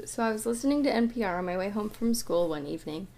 So I was listening to NPR on my way home from school one evening,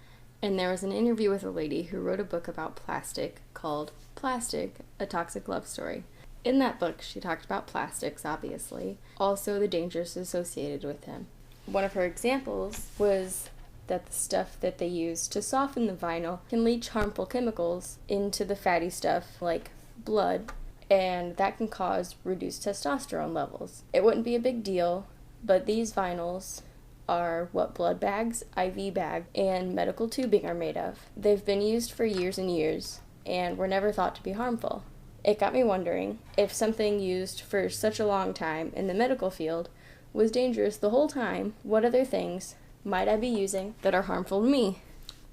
and there was an interview with a lady who wrote a book about plastic called Plastic, A Toxic Love Story. In that book, she talked about plastics, obviously, also the dangers associated with them. One of her examples was that the stuff that they use to soften the vinyl can leach harmful chemicals into the fatty stuff like blood, and that can cause reduced testosterone levels. It wouldn't be a big deal, but these vinyls are what blood bags, IV bag, and medical tubing are made of. They've been used for years and years, and were never thought to be harmful. It got me wondering if something used for such a long time in the medical field was dangerous the whole time, what other things might I be using that are harmful to me?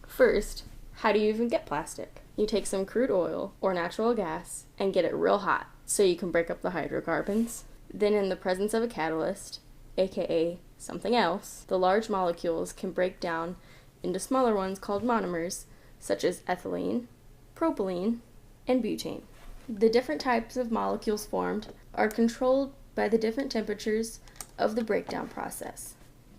First, how do you even get plastic? You take some crude oil or natural gas and get it real hot so you can break up the hydrocarbons. Then in the presence of a catalyst, aka something else, the large molecules can break down into smaller ones called monomers, such as ethylene, propylene, and butane. The different types of molecules formed are controlled by the different temperatures of the breakdown process.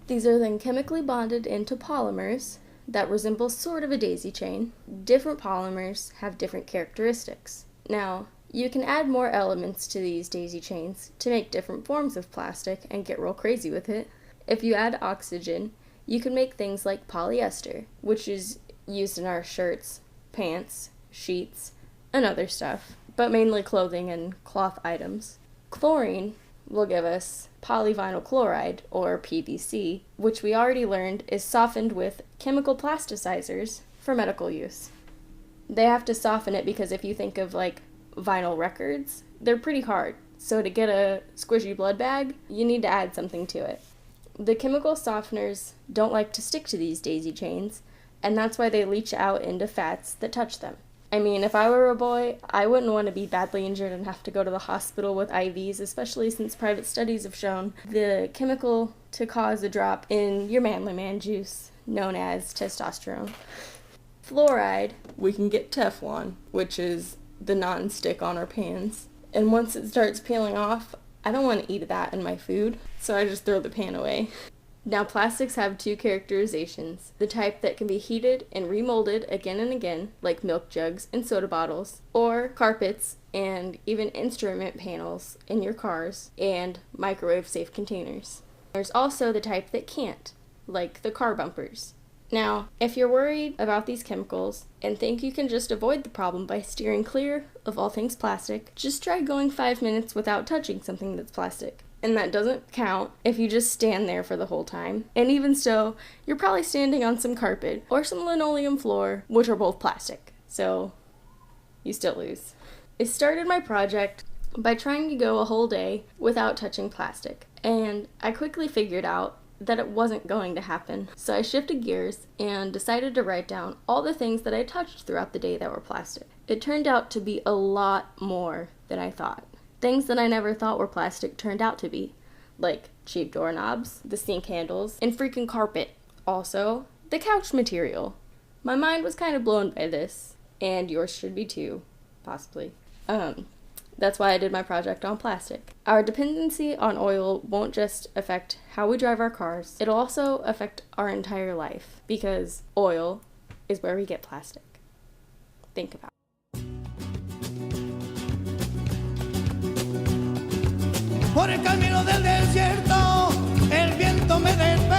These are then chemically bonded into polymers that resemble sort of a daisy chain. Different polymers have different characteristics. Now, you can add more elements to these daisy chains to make different forms of plastic and get real crazy with it. If you add oxygen, you can make things like polyester, which is used in our shirts, pants, sheets, and other stuff, but mainly clothing and cloth items. Chlorine will give us polyvinyl chloride, or PVC, which we already learned is softened with chemical plasticizers for medical use. They have to soften it because if you think of like vinyl records, they're pretty hard. So to get a squishy blood bag, you need to add something to it. The chemical softeners don't like to stick to these daisy chains, and that's why they leach out into fats that touch them. I mean, if I were a boy, I wouldn't want to be badly injured and have to go to the hospital with IVs, especially since private studies have shown the chemical to cause a drop in your manly man juice, known as testosterone. Fluoride, we can get Teflon, which is the non-stick on our pans. And once it starts peeling off, I don't want to eat that in my food, so I just throw the pan away. Now, plastics have two characterizations, the type that can be heated and remolded again and again, like milk jugs and soda bottles, or carpets and even instrument panels in your cars and microwave-safe containers. There's also the type that can't, like the car bumpers. Now, if you're worried about these chemicals and think you can just avoid the problem by steering clear of all things plastic, just try going 5 minutes without touching something that's plastic. And that doesn't count if you just stand there for the whole time. And even so, you're probably standing on some carpet or some linoleum floor, which are both plastic. So, you still lose. I started my project by trying to go a whole day without touching plastic. And I quickly figured out that it wasn't going to happen. So I shifted gears and decided to write down all the things that I touched throughout the day that were plastic. It turned out to be a lot more than I thought. Things that I never thought were plastic turned out to be, like cheap doorknobs, the sink handles, and freaking carpet. Also, the couch material. My mind was kind of blown by this, and yours should be too, possibly. That's why I did my project on plastic. Our dependency on oil won't just affect how we drive our cars, it'll also affect our entire life, because oil is where we get plastic. Think about it. Por el camino del desierto, el viento me despertó.